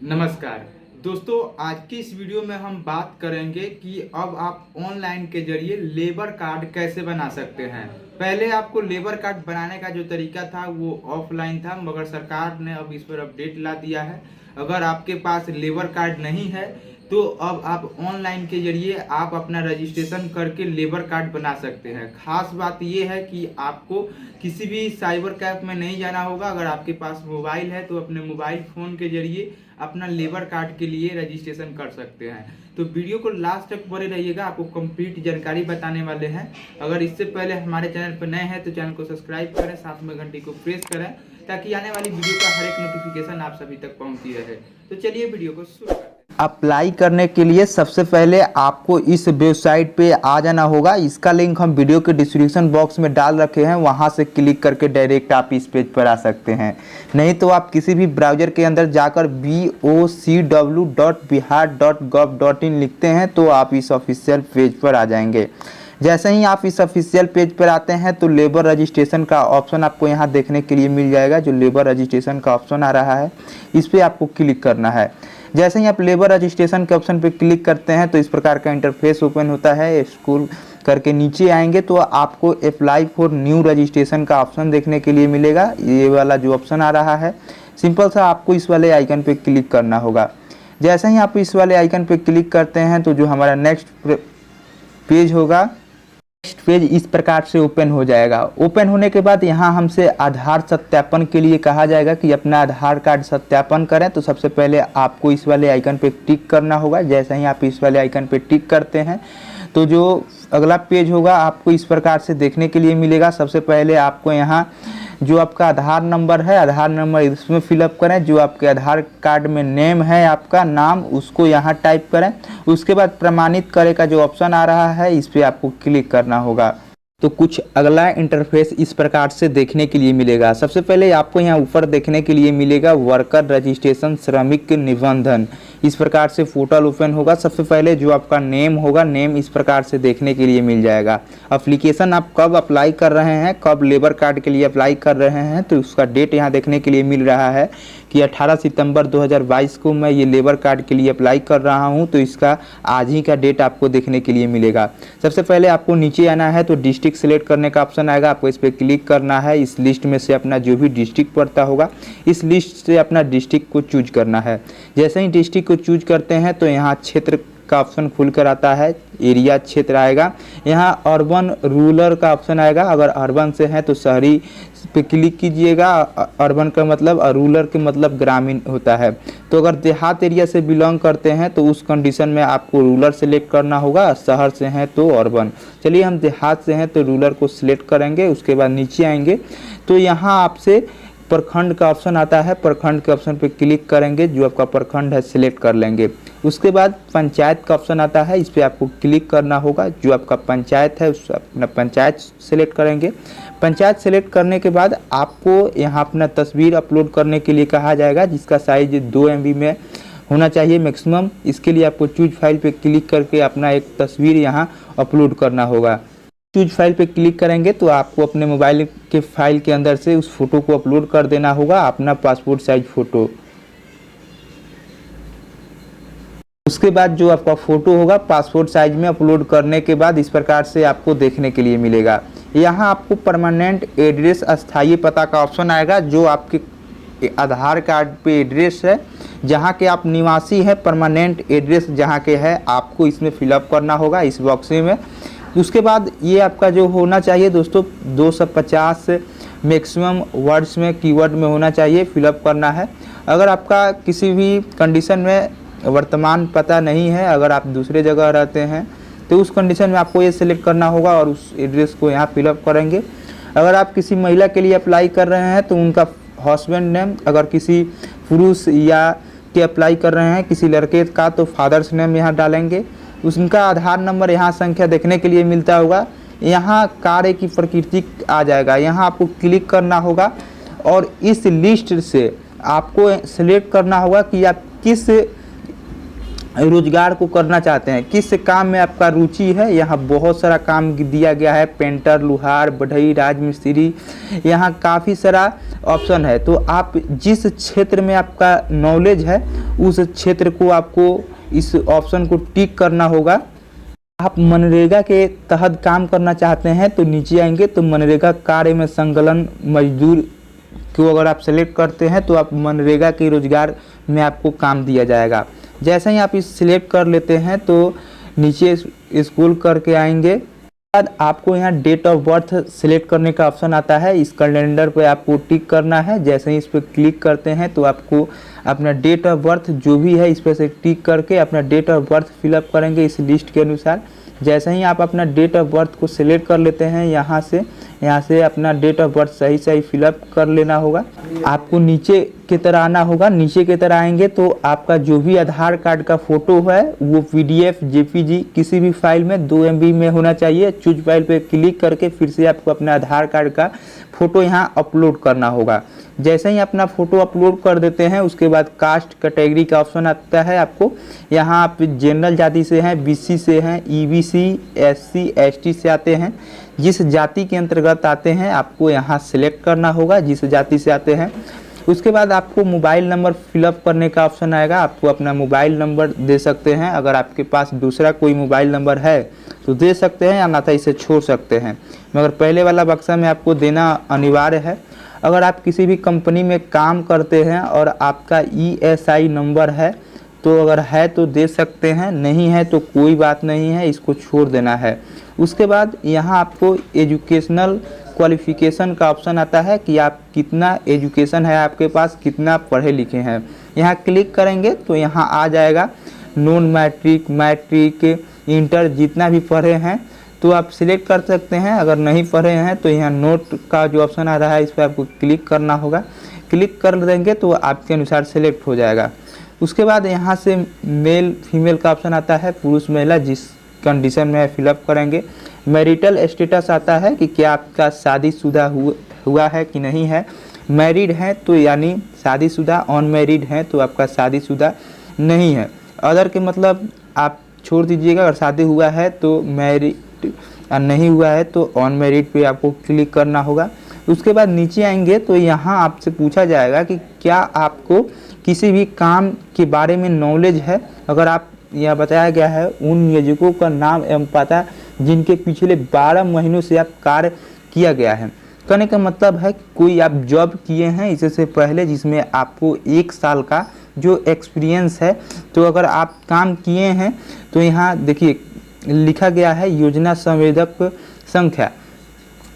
नमस्कार दोस्तों, आज की इस वीडियो में हम बात करेंगे कि अब आप ऑनलाइन के जरिए लेबर कार्ड कैसे बना सकते हैं। पहले आपको लेबर कार्ड बनाने का जो तरीका था वो ऑफलाइन था, मगर सरकार ने अब इस पर अपडेट ला दिया है। अगर आपके पास लेबर कार्ड नहीं है तो अब आप ऑनलाइन के जरिए आप अपना रजिस्ट्रेशन करके लेबर कार्ड बना सकते हैं। खास बात यह है कि आपको किसी भी साइबर कैफ में नहीं जाना होगा। अगर आपके पास मोबाइल है तो अपने मोबाइल फ़ोन के जरिए अपना लेबर कार्ड के लिए रजिस्ट्रेशन कर सकते हैं। तो वीडियो को लास्ट तक बने रहिएगा, आपको कंप्लीट जानकारी बताने वाले हैं। अगर इससे पहले हमारे चैनल पर नए हैं तो चैनल को सब्सक्राइब करें, साथ में घंटी को प्रेस करें ताकि आने वाली वीडियो का हर एक नोटिफिकेशन आप सभी तक पहुंचती रहे। तो चलिए वीडियो को शुरू करते हैं। अप्लाई करने के लिए सबसे पहले आपको इस वेबसाइट पे आ जाना होगा। इसका लिंक हम वीडियो के डिस्क्रिप्शन बॉक्स में डाल रखे हैं, वहां से क्लिक करके डायरेक्ट आप इस पेज पर आ सकते हैं। नहीं तो आप किसी भी ब्राउज़र के अंदर जाकर bocw.bihar.gov.in लिखते हैं तो आप इस ऑफिशियल पेज पर आ जाएंगे। जैसे ही आप इस ऑफिशियल पेज पर आते हैं तो लेबर रजिस्ट्रेशन का ऑप्शन आपको यहाँ देखने के लिए मिल जाएगा। जो लेबर रजिस्ट्रेशन का ऑप्शन आ रहा है इस पर आपको क्लिक करना है। जैसे ही आप लेबर रजिस्ट्रेशन के ऑप्शन पर क्लिक करते हैं तो इस प्रकार का इंटरफेस ओपन होता है। स्क्रॉल करके नीचे आएंगे तो आपको अप्लाई फॉर न्यू रजिस्ट्रेशन का ऑप्शन देखने के लिए मिलेगा। ये वाला जो ऑप्शन आ रहा है, सिंपल सा आपको इस वाले आइकन पे क्लिक करना होगा। जैसे ही आप इस वाले आइकन पे क्लिक करते हैं तो जो हमारा नेक्स्ट पेज होगा, नेक्स्ट पेज इस प्रकार से ओपन हो जाएगा। ओपन होने के बाद यहाँ हमसे आधार सत्यापन के लिए कहा जाएगा कि अपना आधार कार्ड सत्यापन करें। तो सबसे पहले आपको इस वाले आइकन पे टिक करना होगा। जैसे ही आप इस वाले आइकन पे टिक करते हैं तो जो अगला पेज होगा आपको इस प्रकार से देखने के लिए मिलेगा। सबसे पहले आपको यहाँ जो आपका आधार नंबर है, आधार नंबर इसमें फिलअप करें। जो आपके आधार कार्ड में नेम है, आपका नाम, उसको यहाँ टाइप करें। उसके बाद प्रमाणित करे का जो ऑप्शन आ रहा है इस पर आपको क्लिक करना होगा। तो कुछ अगला इंटरफेस इस प्रकार से देखने के लिए मिलेगा। सबसे पहले आपको यहाँ ऊपर देखने के लिए मिलेगा वर्कर रजिस्ट्रेशन श्रमिक निबंधन। इस प्रकार से पोर्टल ओपन होगा। सबसे पहले जो आपका नेम होगा, नेम इस प्रकार से देखने के लिए मिल जाएगा। एप्लीकेशन आप कब अप्लाई कर रहे हैं, कब लेबर कार्ड के लिए अप्लाई कर रहे हैं, तो उसका डेट यहाँ देखने के लिए मिल रहा है कि 18 सितंबर 2022 को मैं ये लेबर कार्ड के लिए अप्लाई कर रहा हूँ। तो इसका आज ही का डेट आपको देखने के लिए मिलेगा। सबसे पहले आपको नीचे आना है तो डिस्ट्रिक्ट सेलेक्ट करने का ऑप्शन आएगा, आपको इस पर क्लिक करना है। इस लिस्ट में से अपना जो भी डिस्ट्रिक्ट पड़ता होगा इस लिस्ट से अपना डिस्ट्रिक्ट को चूज करना है। जैसे ही डिस्ट्रिक्ट को चूज करते हैं तो यहाँ क्षेत्र का ऑप्शन खुल कर आता है, एरिया क्षेत्र आएगा। यहाँ अर्बन रूरल का ऑप्शन आएगा। अगर अर्बन से है तो शहरी पे क्लिक कीजिएगा। अर्बन का मतलब और रूरल के मतलब ग्रामीण होता है। तो अगर देहात एरिया से बिलोंग करते हैं तो उस कंडीशन में आपको रूरल सेलेक्ट करना होगा, शहर से हैं तो अर्बन। चलिए हम देहात से हैं तो रूरल को सिलेक्ट करेंगे। उसके बाद नीचे आएंगे तो यहाँ आपसे प्रखंड का ऑप्शन आता है, प्रखंड के ऑप्शन पे क्लिक करेंगे। जो आपका प्रखंड है सिलेक्ट कर लेंगे। उसके बाद पंचायत का ऑप्शन आता है, इस पर आपको क्लिक करना होगा। जो आपका पंचायत है उस अपना पंचायत सेलेक्ट करेंगे। पंचायत सेलेक्ट करने के बाद आपको यहाँ अपना तस्वीर अपलोड करने के लिए कहा जाएगा, जिसका साइज 2 MB में होना चाहिए मैक्सिमम। इसके लिए आपको चूज फाइल पे क्लिक करके अपना एक तस्वीर यहाँ अपलोड करना होगा। चूज फाइल पे क्लिक करेंगे तो आपको अपने मोबाइल के फाइल के अंदर से उस फोटो को अपलोड कर देना होगा, अपना पासपोर्ट साइज फोटो। उसके बाद जो आपका फोटो होगा पासपोर्ट साइज में अपलोड करने के बाद इस प्रकार से आपको देखने के लिए मिलेगा। यहाँ आपको परमानेंट एड्रेस, अस्थायी पता का ऑप्शन आएगा। जो आपके आधार कार्ड पे एड्रेस है, जहाँ के आप निवासी हैं, परमानेंट एड्रेस जहाँ के है, आपको इसमें फिलअप करना होगा इस बॉक्स में। उसके बाद ये आपका जो होना चाहिए दोस्तों 250 मैक्सिमम वर्ड्स में, कीवर्ड में होना चाहिए, फिलअप करना है। अगर आपका किसी भी कंडीशन में वर्तमान पता नहीं है, अगर आप दूसरे जगह रहते हैं तो उस कंडीशन में आपको ये सिलेक्ट करना होगा और उस एड्रेस को यहाँ फिलअप करेंगे। अगर आप किसी महिला के लिए अप्लाई कर रहे हैं तो उनका हस्बैंड नेम, अगर किसी पुरुष या के अप्लाई कर रहे हैं किसी लड़के का तो फादर्स नेम यहाँ डालेंगे। उनका आधार नंबर यहाँ संख्या देखने के लिए मिलता होगा। यहाँ कार्य की प्रकृति आ जाएगा, यहाँ आपको क्लिक करना होगा और इस लिस्ट से आपको सिलेक्ट करना होगा कि आप किस रोजगार को करना चाहते हैं, किस काम में आपका रुचि है। यहाँ बहुत सारा काम दिया गया है, पेंटर, लुहार, बढ़ई, राजमिस्त्री। यहाँ काफ़ी सारा ऑप्शन है। तो आप जिस क्षेत्र में आपका नॉलेज है उस क्षेत्र को आपको इस ऑप्शन को टिक करना होगा। आप मनरेगा के तहत काम करना चाहते हैं तो नीचे आएंगे तो मनरेगा कार्य में संलग्न मजदूर को अगर आप सेलेक्ट करते हैं तो आप मनरेगा के रोजगार में आपको काम दिया जाएगा। जैसे ही आप इस सिलेक्ट कर लेते हैं तो नीचे स्क्रॉल करके आएंगे, बाद आपको यहाँ डेट ऑफ बर्थ सिलेक्ट करने का ऑप्शन आता है। इस कैलेंडर पे आपको टिक करना है। जैसे ही इस पर क्लिक करते हैं तो आपको अपना डेट ऑफ बर्थ जो भी है इस पर से टिक करके अपना डेट ऑफ बर्थ फिलअप करेंगे इस लिस्ट के अनुसार। जैसे ही आप अपना डेट ऑफ बर्थ को सिलेक्ट कर लेते हैं यहाँ से अपना डेट ऑफ बर्थ सही फिलअप कर लेना होगा। आपको नीचे की तरह आना होगा। नीचे की तरह आएंगे तो आपका जो भी आधार कार्ड का फोटो है वो PDF JPG किसी भी फाइल में 2 MB में होना चाहिए। चूज फाइल पे क्लिक करके फिर से आपको अपना आधार कार्ड का फोटो यहाँ अपलोड करना होगा। जैसे ही अपना फोटो अपलोड कर देते हैं उसके बाद कास्ट कैटेगरी का ऑप्शन आता है। आपको यहाँ आप जनरल जाति से हैं, BC से हैं, EBC SC ST से आते हैं। जिस जाति के अंतर्गत आते हैं आपको यहाँ सिलेक्ट करना होगा, जिस जाति से आते हैं। उसके बाद आपको मोबाइल नंबर फिलअप करने का ऑप्शन आएगा। आपको अपना मोबाइल नंबर दे सकते हैं। अगर आपके पास दूसरा कोई मोबाइल नंबर है तो दे सकते हैं, अन्यथा इसे छोड़ सकते हैं, मगर पहले वाला बक्सा में आपको देना अनिवार्य है। अगर आप किसी भी कंपनी में काम करते हैं और आपका ESI नंबर है तो अगर है तो दे सकते हैं, नहीं है तो कोई बात नहीं है, इसको छोड़ देना है। उसके बाद यहाँ आपको एजुकेशनल क्वालिफिकेशन का ऑप्शन आता है कि आप कितना एजुकेशन है आपके पास, कितना पढ़े लिखे हैं। यहाँ क्लिक करेंगे तो यहाँ आ जाएगा नॉन मैट्रिक, मैट्रिक, इंटर जितना भी पढ़े हैं तो आप सिलेक्ट कर सकते हैं। अगर नहीं पढ़े हैं तो यहाँ नोट का जो ऑप्शन आ रहा है इस पर आपको क्लिक करना होगा। क्लिक कर देंगे तो आपके अनुसार सिलेक्ट हो जाएगा। उसके बाद यहाँ से मेल फीमेल का ऑप्शन आता है, पुरुष महिला जिस कंडीशन में फिलअप करेंगे। मैरिटल स्टेटस आता है कि क्या आपका शादीशुदा हुआ है कि नहीं है। मैरिड है तो यानी शादीशुदा, अनमैरिड है तो आपका शादीशुदा नहीं है। अदर के मतलब आप छोड़ दीजिएगा। अगर शादी हुआ है तो मैरिड, नहीं हुआ है तो अनमैरिड पे आपको क्लिक करना होगा। उसके बाद नीचे आएंगे तो यहाँ आपसे पूछा जाएगा कि क्या आपको किसी भी काम के बारे में नॉलेज है। अगर आप यहाँ बताया गया है उन नियोजकों का नाम एवं पता जिनके पिछले 12 महीनों से आप कार्य किया गया है। कहने का मतलब है कोई आप जॉब किए हैं इससे पहले जिसमें आपको 1 साल का जो एक्सपीरियंस है। तो अगर आप काम किए हैं तो यहाँ देखिए लिखा गया है योजना संवेदक संख्या।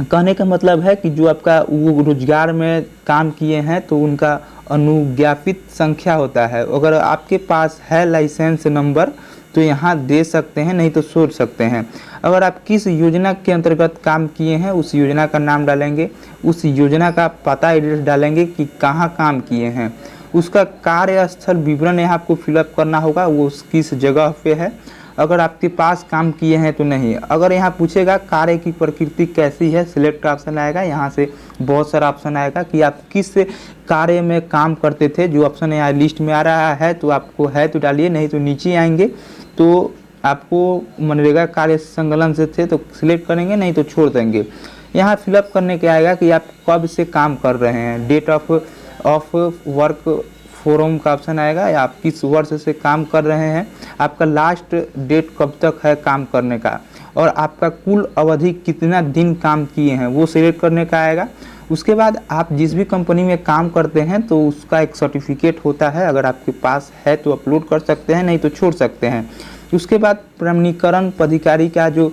कहने का मतलब है कि जो आपका वो रोजगार में काम किए हैं तो उनका अनुज्ञापित संख्या होता है। अगर आपके पास है लाइसेंस नंबर तो यहाँ दे सकते हैं, नहीं तो छोड़ सकते हैं। अगर आप किस योजना के अंतर्गत काम किए हैं उस योजना का नाम डालेंगे, उस योजना का पता एड्रेस डालेंगे कि कहाँ काम किए हैं। उसका कार्यस्थल विवरण यहाँ आपको फिलअप करना होगा, वो किस जगह पे है। अगर आपके पास काम किए हैं तो नहीं। अगर यहाँ पूछेगा कार्य की प्रकृति कैसी है, सिलेक्ट का ऑप्शन आएगा। यहाँ से बहुत सारा ऑप्शन आएगा कि आप किस कार्य में काम करते थे। जो ऑप्शन यहाँ लिस्ट में आ रहा है तो आपको है तो डालिए, नहीं तो नीचे आएंगे तो आपको मनरेगा कार्य संलग्न से थे तो सिलेक्ट करेंगे, नहीं तो छोड़ देंगे। यहाँ फिलअप करने के आएगा कि आप कब से काम कर रहे हैं। डेट ऑफ वर्क फोरम का ऑप्शन आएगा, या आप किस वर्ष से काम कर रहे हैं, आपका लास्ट डेट कब तक है काम करने का, और आपका कुल अवधि कितना दिन काम किए हैं वो सिलेक्ट करने का आएगा। उसके बाद आप जिस भी कंपनी में काम करते हैं तो उसका एक सर्टिफिकेट होता है। अगर आपके पास है तो अपलोड कर सकते हैं, नहीं तो छोड़ सकते हैं। उसके बाद प्रमाणीकरण पदाधिकारी का जो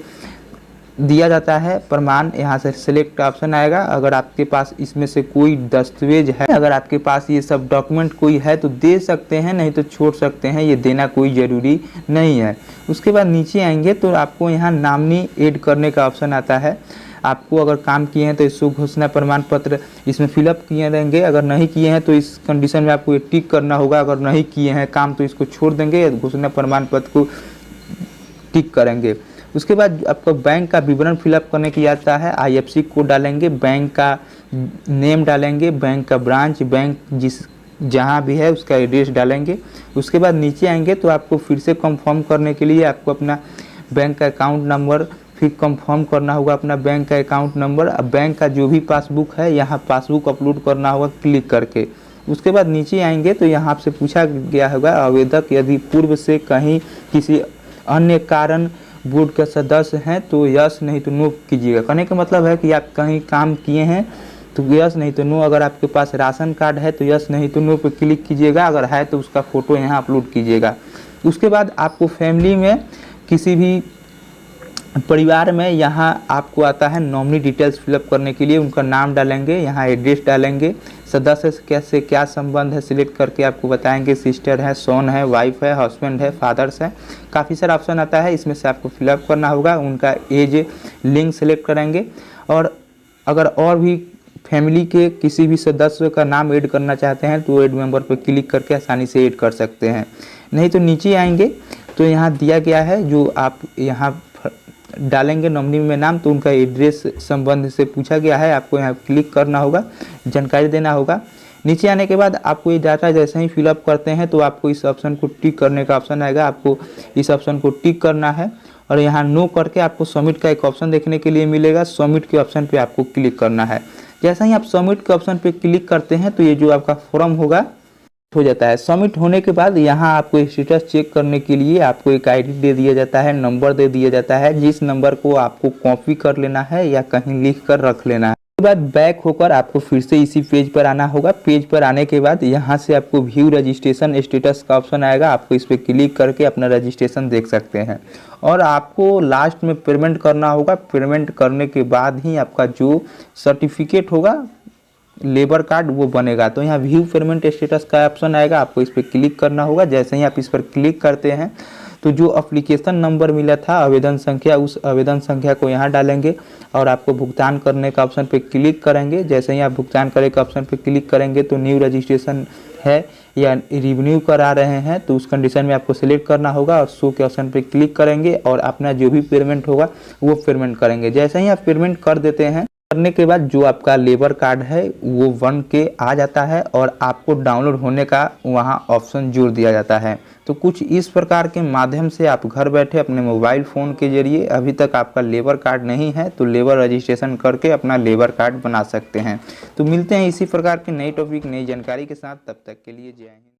दिया जाता है प्रमाण, यहाँ से सिलेक्ट का ऑप्शन आएगा। अगर आपके पास इसमें से कोई दस्तावेज है, अगर आपके पास ये सब डॉक्यूमेंट कोई है तो दे सकते हैं, नहीं तो छोड़ सकते हैं, ये देना कोई ज़रूरी नहीं है। उसके बाद नीचे आएंगे तो आपको यहाँ नामनी ऐड करने का ऑप्शन आता है। आपको अगर काम किए हैं तो इस घोषणा प्रमाण पत्र इसमें फिलअप किए रहेंगे। अगर नहीं किए हैं तो इस कंडीशन में आपको ये टिक करना होगा। अगर नहीं किए हैं काम तो इसको छोड़ देंगे, घोषणा प्रमाण पत्र को टिक करेंगे। उसके बाद आपको बैंक का विवरण फिलअप करने की आता है। IFSC कोड डालेंगे, बैंक का नेम डालेंगे, बैंक का ब्रांच, बैंक जहाँ भी है उसका एड्रेस डालेंगे। उसके बाद नीचे आएंगे तो आपको फिर से कंफर्म करने के लिए आपको अपना बैंक का अकाउंट नंबर फिर कंफर्म करना होगा अपना बैंक का अकाउंट नंबर। अब बैंक का जो भी पासबुक है यहाँ पासबुक अपलोड करना होगा क्लिक करके। उसके बाद नीचे आएंगे तो यहाँ आपसे पूछा गया होगा आवेदक यदि पूर्व से कहीं किसी अन्य कारण बोर्ड के सदस्य हैं तो यस नहीं तो नो कीजिएगा। कहने का मतलब है कि आप कहीं काम किए हैं तो यस नहीं तो नो, अगर आपके पास राशन कार्ड है तो यस नहीं तो नो पे क्लिक कीजिएगा, अगर है तो उसका फ़ोटो यहाँ अपलोड कीजिएगा। उसके बाद आपको फैमिली में किसी भी परिवार में यहाँ आपको आता है नॉमिनी डिटेल्स फिलअप करने के लिए, उनका नाम डालेंगे, यहाँ एड्रेस डालेंगे, सदस्य से क्या संबंध है सिलेक्ट करके आपको बताएंगे, सिस्टर है, सोन है, वाइफ है, हस्बैंड है, फादर्स है, काफ़ी सारा ऑप्शन आता है, इसमें से आपको फिलअप करना होगा। उनका एज लिंक सेलेक्ट करेंगे और अगर और भी फैमिली के किसी भी सदस्य का नाम ऐड करना चाहते हैं तो ऐड मेंबर पर क्लिक करके आसानी से ऐड कर सकते हैं। नहीं तो नीचे आएंगे तो यहाँ दिया गया है जो आप यहाँ डालेंगे नॉमिनी में नाम, तो उनका एड्रेस संबंध से पूछा गया है, आपको यहाँ क्लिक करना होगा, जानकारी देना होगा। नीचे आने के बाद आपको ये डाटा जैसे ही फिलअप करते हैं तो आपको इस ऑप्शन को टिक करने का ऑप्शन आएगा, आपको इस ऑप्शन को टिक करना है और यहाँ नो करके आपको सबमिट का एक ऑप्शन देखने के लिए मिलेगा। सबमिट के ऑप्शन पे आपको क्लिक करना है। जैसा ही आप सबमिट के ऑप्शन पे क्लिक करते हैं तो ये जो आपका फॉर्म होगा हो जाता है। सबमिट होने के बाद यहाँ आपको स्टेटस चेक करने के लिए आपको एक आईडी दे दिया जाता है, नंबर दे दिया जाता है, जिस नंबर को आपको कॉपी कर लेना है या कहीं लिख कर रख लेना है। उसके बाद बैक होकर आपको फिर से इसी पेज पर आना होगा। पेज पर आने के बाद यहाँ से आपको व्यू रजिस्ट्रेशन स्टेटस का ऑप्शन आएगा, आपको इस पर क्लिक करके अपना रजिस्ट्रेशन देख सकते हैं और आपको लास्ट में पेमेंट करना होगा। पेमेंट करने के बाद ही आपका जो सर्टिफिकेट होगा लेबर कार्ड वो बनेगा। तो यहाँ व्यू पेमेंट स्टेटस का ऑप्शन आएगा, आपको इस पर क्लिक करना होगा। जैसे ही आप इस पर क्लिक करते हैं तो जो एप्लीकेशन नंबर मिला था आवेदन संख्या, उस आवेदन संख्या को यहाँ डालेंगे और आपको भुगतान करने का ऑप्शन पे क्लिक करेंगे। जैसे ही आप भुगतान करने का ऑप्शन पे क्लिक करेंगे तो न्यू रजिस्ट्रेशन है या रिन्यू करा रहे हैं तो उस कंडीशन में आपको सिलेक्ट करना होगा और शो के ऑप्शन पे क्लिक करेंगे और अपना जो भी पेमेंट होगा वो पेमेंट करेंगे। जैसे ही आप पेमेंट कर देते हैं करने के बाद जो आपका लेबर कार्ड है वो बन के आ जाता है और आपको डाउनलोड होने का वहाँ ऑप्शन जोड़ दिया जाता है। तो कुछ इस प्रकार के माध्यम से आप घर बैठे अपने मोबाइल फ़ोन के जरिए, अभी तक आपका लेबर कार्ड नहीं है तो लेबर रजिस्ट्रेशन करके अपना लेबर कार्ड बना सकते हैं। तो मिलते हैं इसी प्रकार के नई टॉपिक नई जानकारी के साथ, तब तक के लिए जय हिंद।